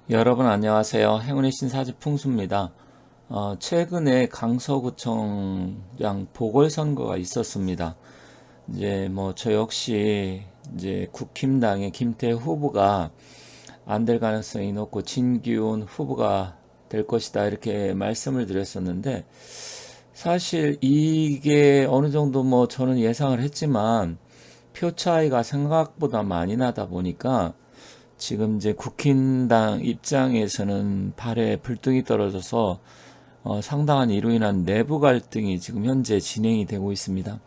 여러분 안녕하세요. 행운의 신사지 풍수입니다. 최근에 강서구청장 보궐선거가 있었습니다. 이제 뭐 저 역시 이제 국힘당의 김태 후보가 안 될 가능성이 높고 진기훈 후보가 될 것이다 이렇게 말씀을 드렸었는데, 사실 이게 어느 정도 뭐 저는 예상을 했지만 표 차이가 생각보다 많이 나다 보니까 지금 이제 국힘당 입장에서는 발에 불똥이 떨어져서 상당한 이로 인한 내부 갈등이 지금 현재 진행이 되고 있습니다.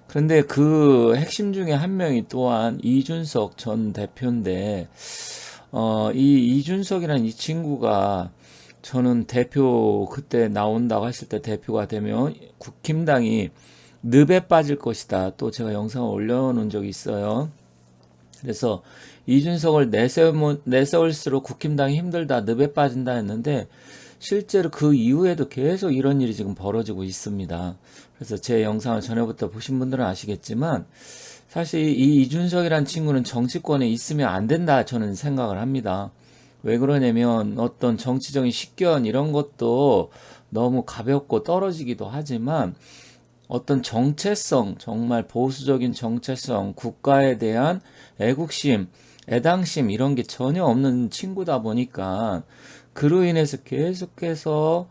그런데 그 핵심 중에 한 명이 또한 이준석 전 대표인데, 이 이준석이라는 이 친구가 저는 대표 그때 나온다고 했을 때 대표가 되면 국힘당이 늪에 빠질 것이다. 또 제가 영상을 올려놓은 적이 있어요. 그래서 이준석을 내세울수록 국힘당이 힘들다, 늪에 빠진다 했는데 실제로 그 이후에도 계속 이런 일이 지금 벌어지고 있습니다. 그래서 제 영상을 전에부터 보신 분들은 아시겠지만 사실 이 이준석이란 친구는 정치권에 있으면 안 된다 저는 생각을 합니다. 왜 그러냐면 어떤 정치적인 식견 이런 것도 너무 가볍고 떨어지기도 하지만 어떤 정체성, 정말 보수적인 정체성, 국가에 대한 애국심, 애당심 이런 게 전혀 없는 친구다 보니까 그로 인해서 계속해서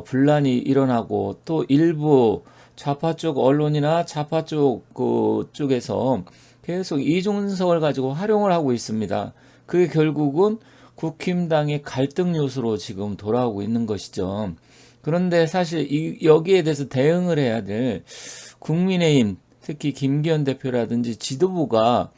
분란이 일어나고, 또 일부 좌파 쪽 언론이나 좌파 쪽 쪽에서 계속 이준석을 가지고 활용을 하고 있습니다. 그게 결국은 국힘당의 갈등 요소로 지금 돌아오고 있는 것이죠. 그런데 사실 여기에 대해서 대응을 해야 될 국민의힘, 특히 김기현 대표라든지 지도부가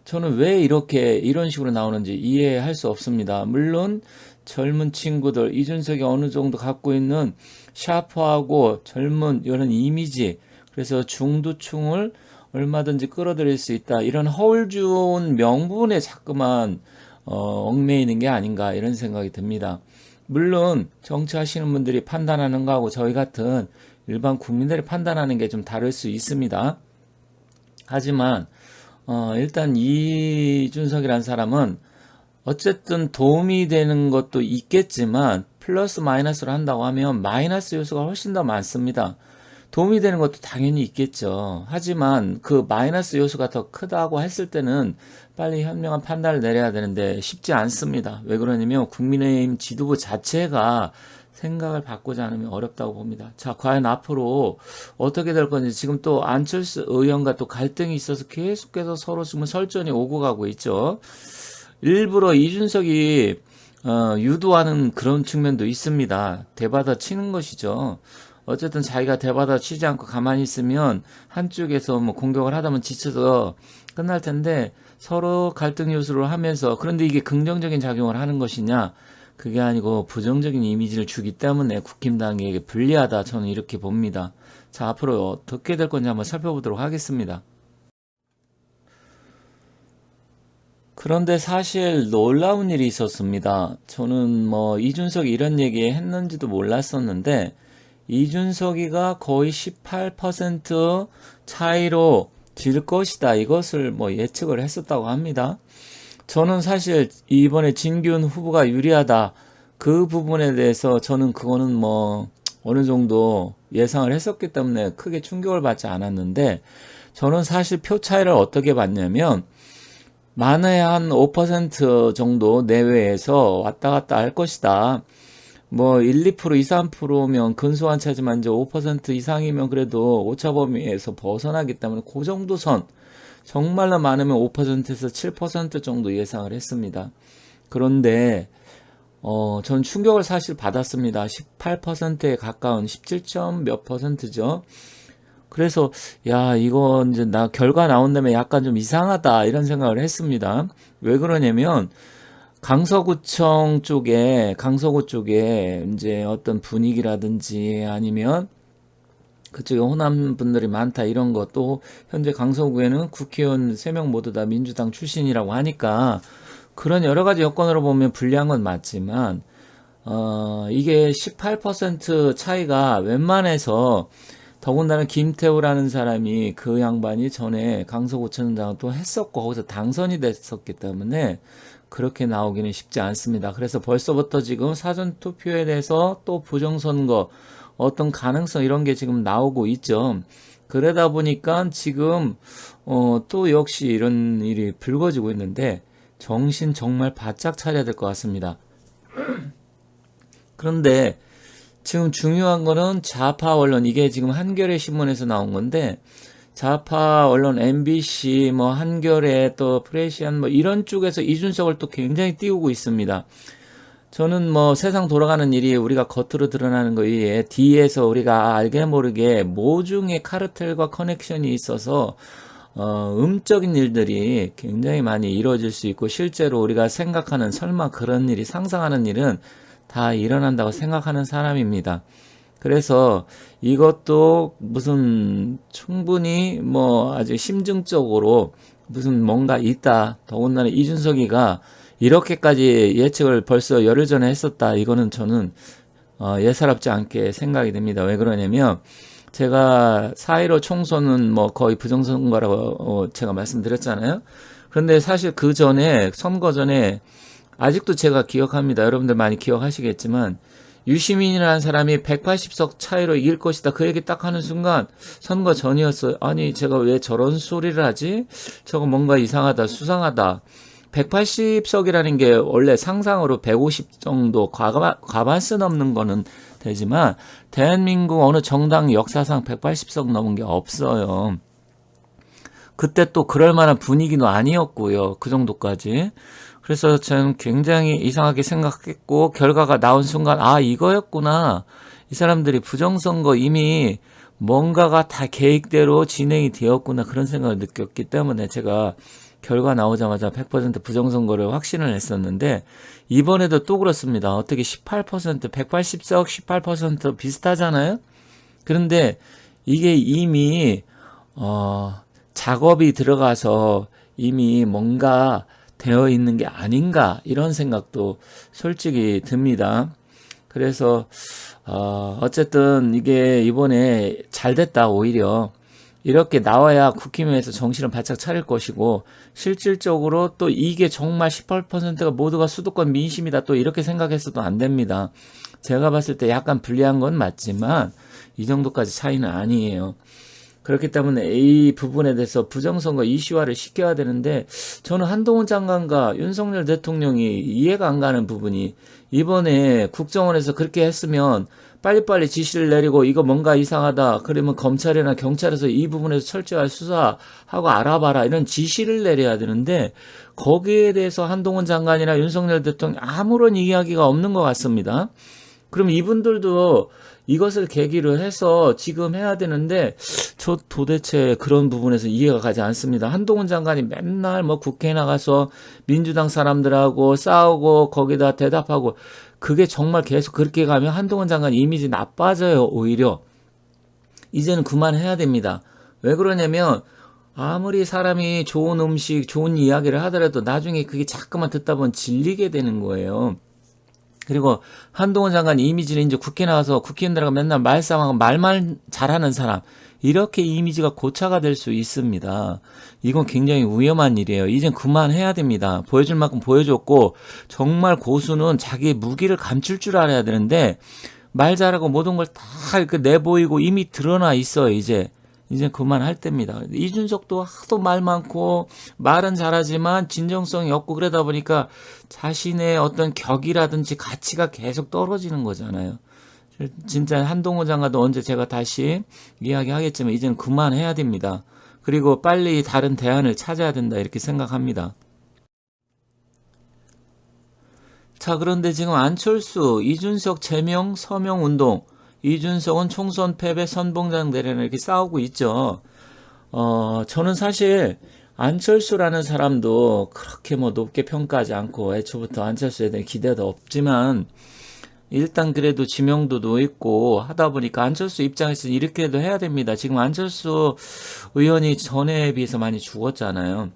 저는 왜 이렇게 이런 식으로 나오는지 이해할 수 없습니다. 물론 젊은 친구들, 이준석이 어느 정도 갖고 있는 샤프하고 젊은 이런 이미지, 그래서 중도층을 얼마든지 끌어들일 수 있다, 이런 허울 좋은 명분에 자꾸만 얽매이는 게 아닌가 이런 생각이 듭니다. 물론 정치하시는 분들이 판단하는 거하고 저희 같은 일반 국민들이 판단하는 게 좀 다를 수 있습니다. 하지만 일단 이준석이라는 사람은 어쨌든 도움이 되는 것도 있겠지만 플러스 마이너스로 한다고 하면 마이너스 요소가 훨씬 더 많습니다. 도움이 되는 것도 당연히 있겠죠. 하지만 그 마이너스 요소가 더 크다고 했을 때는 빨리 현명한 판단을 내려야 되는데 쉽지 않습니다. 왜 그러냐면 국민의힘 지도부 자체가 생각을 바꾸지 않으면 어렵다고 봅니다. 자, 과연 앞으로 어떻게 될 건지, 지금 또 안철수 의원과 또 갈등이 있어서 계속해서 서로 지금 설전이 오고 가고 있죠. 일부러 이준석이 유도하는 그런 측면도 있습니다. 대받아 치는 것이죠. 어쨌든 자기가 대받아 치지 않고 가만히 있으면 한쪽에서 뭐 공격을 하다 보면 지쳐서 끝날 텐데 서로 갈등 요소를 하면서, 그런데 이게 긍정적인 작용을 하는 것이냐? 그게 아니고 부정적인 이미지를 주기 때문에 국힘당에게 불리하다, 저는 이렇게 봅니다. 자, 앞으로 어떻게 될 건지 한번 살펴보도록 하겠습니다. 그런데 사실 놀라운 일이 있었습니다. 저는 뭐 이준석이 이런 얘기 했는지도 몰랐었는데, 이준석이가 거의 18% 차이로 질 것이다, 이것을 뭐 예측을 했었다고 합니다. 저는 사실 이번에 진기훈 후보가 유리하다, 그 부분에 대해서 저는 그거는 뭐 어느 정도 예상을 했었기 때문에 크게 충격을 받지 않았는데, 저는 사실 표 차이를 어떻게 봤냐면 많아야 한 5% 정도 내외에서 왔다 갔다 할 것이다. 뭐 1, 2%, 2, 3%면 근소한 차지만 이제 5% 이상이면 그래도 오차 범위에서 벗어나기 때문에 그 정도 선, 정말로 많으면 5%에서 7% 정도 예상을 했습니다. 그런데 전 충격을 사실 받았습니다. 18%에 가까운 17점 몇 퍼센트죠. 그래서 야, 이거 이제 나 결과 나온 다음에 약간 좀 이상하다 이런 생각을 했습니다. 왜 그러냐면 강서구 쪽에 이제 어떤 분위기라든지 아니면 그쪽에 호남 분들이 많다 이런 것도, 현재 강서구에는 국회의원 3명 모두 다 민주당 출신이라고 하니까 그런 여러 가지 여건으로 보면 불리한 건 맞지만, 이게 18% 차이가 웬만해서, 더군다나 김태우라는 사람이, 그 양반이 전에 강서구청장을 또 했었고 거기서 당선이 됐었기 때문에 그렇게 나오기는 쉽지 않습니다. 그래서 벌써부터 지금 사전투표에 대해서 또 부정선거 어떤 가능성 이런 게 지금 나오고 있죠. 그러다 보니까 지금 또 역시 이런 일이 불거지고 있는데 정신 정말 바짝 차려야 될 것 같습니다. 그런데 지금 중요한 거는 좌파 언론, 이게 지금 한겨레 신문에서 나온 건데 좌파 언론 MBC 뭐 한겨레 또 프레시안 뭐 이런 쪽에서 이준석을 또 굉장히 띄우고 있습니다. 저는 뭐 세상 돌아가는 일이 우리가 겉으로 드러나는 거에 뒤에서 우리가 알게 모르게 모종의 카르텔과 커넥션이 있어서 음적인 일들이 굉장히 많이 이루어질 수 있고 실제로 우리가 생각하는 설마 그런 일이 상상하는 일은 다 일어난다고 생각하는 사람입니다. 그래서 이것도 무슨 충분히 뭐 아주 심증적으로 무슨 뭔가 있다. 더군다나 이준석이가 이렇게까지 예측을 벌써 열흘 전에 했었다. 이거는 저는 예사롭지 않게 생각이 됩니다. 왜 그러냐면 제가 4.15 총선은 뭐 거의 부정선거라고 제가 말씀드렸잖아요. 그런데 사실 그 전에 선거 전에 아직도 제가 기억합니다. 여러분들 많이 기억하시겠지만 유시민이라는 사람이 180석 차이로 이길 것이다. 그 얘기 딱 하는 순간 선거 전이었어요. 아니 제가 왜 저런 소리를 하지? 저거 뭔가 이상하다, 수상하다. 180석이라는 게 원래 상상으로 150 정도 과반수 넘는 거는 되지만 대한민국 어느 정당 역사상 180석 넘은 게 없어요. 그때 또 그럴 만한 분위기도 아니었고요. 그 정도까지. 그래서 저는 굉장히 이상하게 생각했고 결과가 나온 순간 아 이거였구나. 이 사람들이 부정선거 이미 뭔가가 다 계획대로 진행이 되었구나 그런 생각을 느꼈기 때문에 제가 결과 나오자마자 100% 부정선거를 확신을 했었는데 이번에도 또 그렇습니다. 어떻게 18% 180석 18% 비슷하잖아요. 그런데 이게 이미 작업이 들어가서 이미 뭔가 되어 있는 게 아닌가 이런 생각도 솔직히 듭니다. 그래서 어쨌든 이게 이번에 잘 됐다. 오히려 이렇게 나와야 국힘에서 정신을 바짝 차릴 것이고 실질적으로 또 이게 정말 18%가 모두가 수도권 민심이다 또 이렇게 생각했어도 안 됩니다. 제가 봤을 때 약간 불리한 건 맞지만 이 정도까지 차이는 아니에요. 그렇기 때문에 이 부분에 대해서 부정선거 이슈화를 시켜야 되는데 저는 한동훈 장관과 윤석열 대통령이 이해가 안 가는 부분이 이번에 국정원에서 그렇게 했으면 빨리빨리 지시를 내리고 이거 뭔가 이상하다 그러면 검찰이나 경찰에서 이 부분에서 철저하게 수사하고 알아봐라 이런 지시를 내려야 되는데 거기에 대해서 한동훈 장관이나 윤석열 대통령 아무런 이야기가 없는 것 같습니다. 그럼 이분들도 이것을 계기로 해서 지금 해야 되는데 저 도대체 그런 부분에서 이해가 가지 않습니다. 한동훈 장관이 맨날 뭐 국회에 나가서 민주당 사람들하고 싸우고 거기다 대답하고 그게 정말 계속 그렇게 가면 한동훈 장관 이미지 나빠져요. 오히려 이제는 그만해야 됩니다. 왜 그러냐면 아무리 사람이 좋은 음식 좋은 이야기를 하더라도 나중에 그게 자꾸만 듣다 보면 질리게 되는 거예요. 그리고 한동훈 장관 이미지는 이제 국회 나와서 국회의원들하고 맨날 말싸움하고 말만 잘하는 사람 이렇게 이미지가 고차가 될 수 있습니다. 이건 굉장히 위험한 일이에요. 이젠 그만해야 됩니다. 보여줄 만큼 보여줬고 정말 고수는 자기의 무기를 감출 줄 알아야 되는데 말 잘하고 모든 걸 다 이렇게 내보이고 이미 드러나 있어요. 이제 그만할 때입니다. 이준석도 하도 말 많고 말은 잘하지만 진정성이 없고 그러다 보니까 자신의 어떤 격이라든지 가치가 계속 떨어지는 거잖아요. 진짜 한동훈 장관도 언제 제가 다시 이야기하겠지만 이제는 그만해야 됩니다. 그리고 빨리 다른 대안을 찾아야 된다 이렇게 생각합니다. 자, 그런데 지금 안철수, 이준석 제명 서명 운동 이준석은 총선 패배 선봉장 대련을 이렇게 싸우고 있죠. 저는 사실 안철수라는 사람도 그렇게 뭐 높게 평가하지 않고 애초부터 안철수에 대한 기대도 없지만 일단 그래도 지명도도 있고 하다 보니까 안철수 입장에서는 이렇게도 해야 됩니다. 지금 안철수 의원이 전에 비해서 많이 죽었잖아요.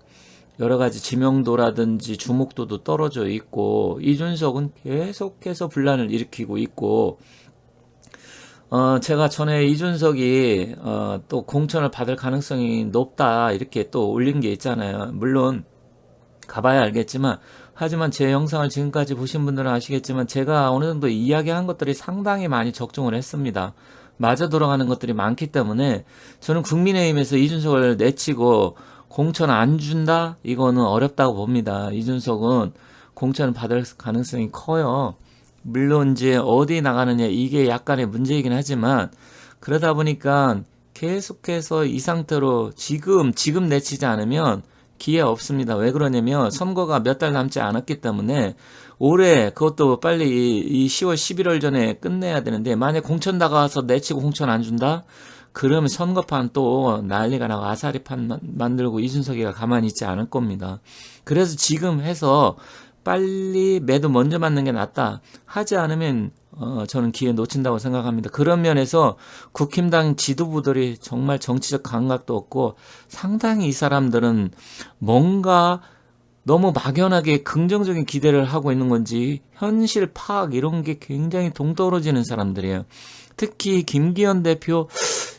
여러 가지 지명도라든지 주목도도 떨어져 있고 이준석은 계속해서 분란을 일으키고 있고 제가 전에 이준석이 또 공천을 받을 가능성이 높다 이렇게 또 올린 게 있잖아요. 물론 가봐야 알겠지만 하지만 제 영상을 지금까지 보신 분들은 아시겠지만 제가 어느 정도 이야기한 것들이 상당히 많이 적중을 했습니다. 맞아 돌아가는 것들이 많기 때문에 저는 국민의힘에서 이준석을 내치고 공천 안 준다? 이거는 어렵다고 봅니다. 이준석은 공천을 받을 가능성이 커요. 물론 이제 어디 나가느냐 이게 약간의 문제이긴 하지만 그러다 보니까 계속해서 이 상태로 지금 내치지 않으면 기회 없습니다. 왜 그러냐면 선거가 몇 달 남지 않았기 때문에 올해 그것도 빨리 이 10월 11월 전에 끝내야 되는데 만약 공천 나가서 내치고 공천 안 준다? 그러면 선거판 또 난리가 나고 아사리판 만들고 이준석이가 가만히 있지 않을 겁니다. 그래서 지금 해서 빨리 매도 먼저 맞는 게 낫다. 하지 않으면 저는 기회 놓친다고 생각합니다. 그런 면에서 국힘당 지도부들이 정말 정치적 감각도 없고 상당히 이 사람들은 뭔가 너무 막연하게 긍정적인 기대를 하고 있는 건지 현실 파악 이런 게 굉장히 동떨어지는 사람들이에요. 특히 김기현 대표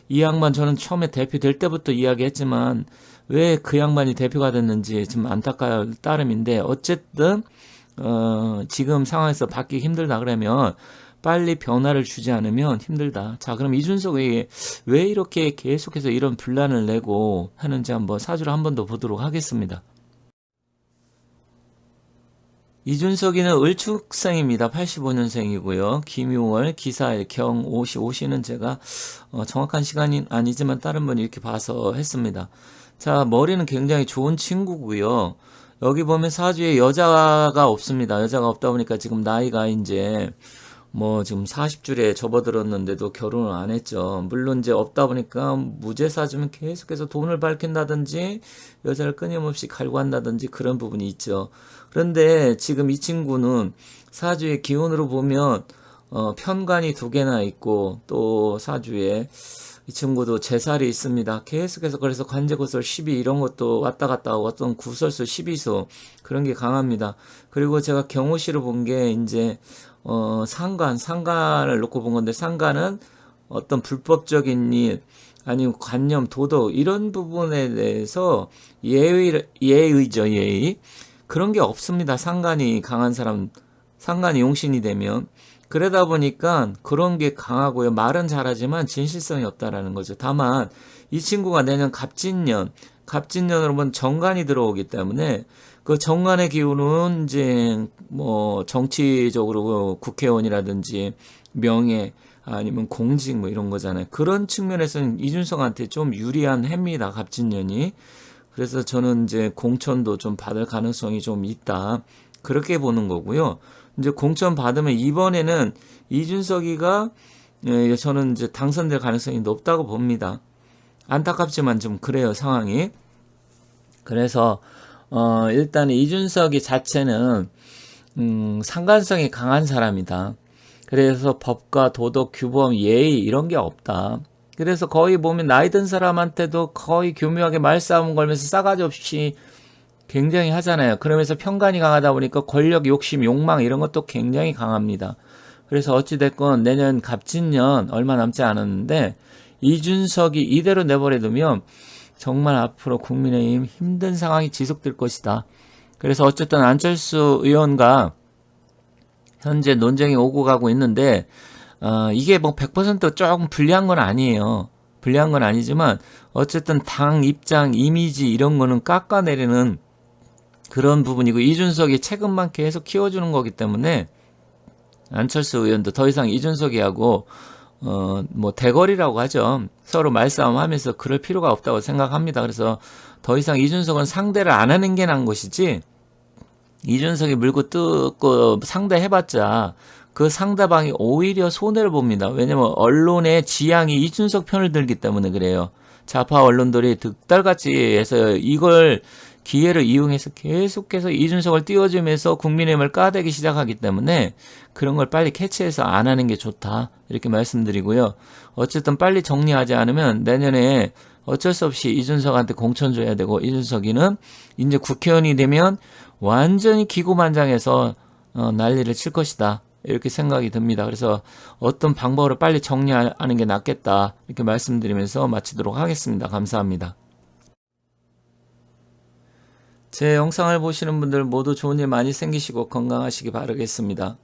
이 양반 저는 처음에 대표 될 때부터 이야기했지만 왜 그 양반이 대표가 됐는지 좀 안타까울 따름인데 어쨌든 지금 상황에서 받기 힘들다 그러면 빨리 변화를 주지 않으면 힘들다. 자, 그럼 이준석이 왜 이렇게 계속해서 이런 분란을 내고 하는지 한번 사주를 한 번 더 보도록 하겠습니다. 이준석이는 을축생입니다. 85년생이고요. 김유월, 기사일, 경오시, 오시는 제가 정확한 시간이 아니지만 다른 분이 이렇게 봐서 했습니다. 자, 머리는 굉장히 좋은 친구고요. 여기 보면 사주에 여자가 없습니다. 여자가 없다 보니까 지금 나이가 이제 뭐 지금 40줄에 접어들었는데도 결혼을 안 했죠. 물론 이제 없다 보니까 무죄사주면 계속해서 돈을 밝힌다든지 여자를 끊임없이 갈구한다든지 그런 부분이 있죠. 그런데 지금 이 친구는 사주의 기운으로 보면 편관이 2개나 있고 또 사주에 이 친구도 재살이 있습니다. 계속해서 그래서 관제구설 12 이런 것도 왔다 갔다 하고 어떤 구설수 12수 그런 게 강합니다. 그리고 제가 경호시로 본 게 이제 상관을 놓고 본 건데 상관은 어떤 불법적인 일 아니면 관념, 도덕 이런 부분에 대해서 예의죠, 예의. 그런 게 없습니다. 상관이 강한 사람, 상관이 용신이 되면. 그러다 보니까 그런 게 강하고요. 말은 잘하지만 진실성이 없다라는 거죠. 다만 이 친구가 내년 갑진년으로 보면 정관이 들어오기 때문에 그 정관의 기운은 이제 뭐 정치적으로 국회의원이라든지 명예 아니면 공직 뭐 이런 거잖아요. 그런 측면에서는 이준석한테 좀 유리한 해입니다. 갑진년이. 그래서 저는 이제 공천도 좀 받을 가능성이 좀 있다. 그렇게 보는 거고요. 이제 공천 받으면 이번에는 이준석이가 저는 이제 당선될 가능성이 높다고 봅니다. 안타깝지만 좀 그래요, 상황이. 그래서 일단 이준석이 자체는 상관성이 강한 사람이다. 그래서 법과 도덕, 규범, 예의 이런 게 없다. 그래서 거의 보면 나이 든 사람한테도 거의 교묘하게 말싸움 걸면서 싸가지 없이 굉장히 하잖아요. 그러면서 편간이 강하다 보니까 권력, 욕심, 욕망 이런 것도 굉장히 강합니다. 그래서 어찌됐건 내년 갑진년 얼마 남지 않았는데 이준석이 이대로 내버려두면 정말 앞으로 국민의힘 힘든 상황이 지속될 것이다. 그래서 어쨌든 안철수 의원과 현재 논쟁이 오고 가고 있는데 이게 뭐 100% 조금 불리한 건 아니에요. 불리한 건 아니지만 어쨌든 당 입장, 이미지 이런 거는 깎아내리는 그런 부분이고 이준석이 체급만 계속 키워주는 거기 때문에 안철수 의원도 더 이상 이준석이하고 뭐 대거리라고 하죠. 서로 말싸움하면서 그럴 필요가 없다고 생각합니다. 그래서 더 이상 이준석은 상대를 안 하는 게 나은 것이지 이준석이 물고 뜯고 상대해봤자 그 상대방이 오히려 손해를 봅니다. 왜냐면 언론의 지향이 이준석 편을 들기 때문에 그래요. 좌파 언론들이 득달같이 해서 이걸 기회를 이용해서 계속해서 이준석을 띄워주면서 국민의힘을 까대기 시작하기 때문에 그런 걸 빨리 캐치해서 안 하는 게 좋다. 이렇게 말씀드리고요. 어쨌든 빨리 정리하지 않으면 내년에 어쩔 수 없이 이준석한테 공천 줘야 되고 이준석이는 이제 국회의원이 되면 완전히 기고만장해서 난리를 칠 것이다. 이렇게 생각이 듭니다. 그래서 어떤 방법으로 빨리 정리하는 게 낫겠다. 이렇게 말씀드리면서 마치도록 하겠습니다. 감사합니다. 제 영상을 보시는 분들 모두 좋은 일 많이 생기시고 건강하시기 바라겠습니다.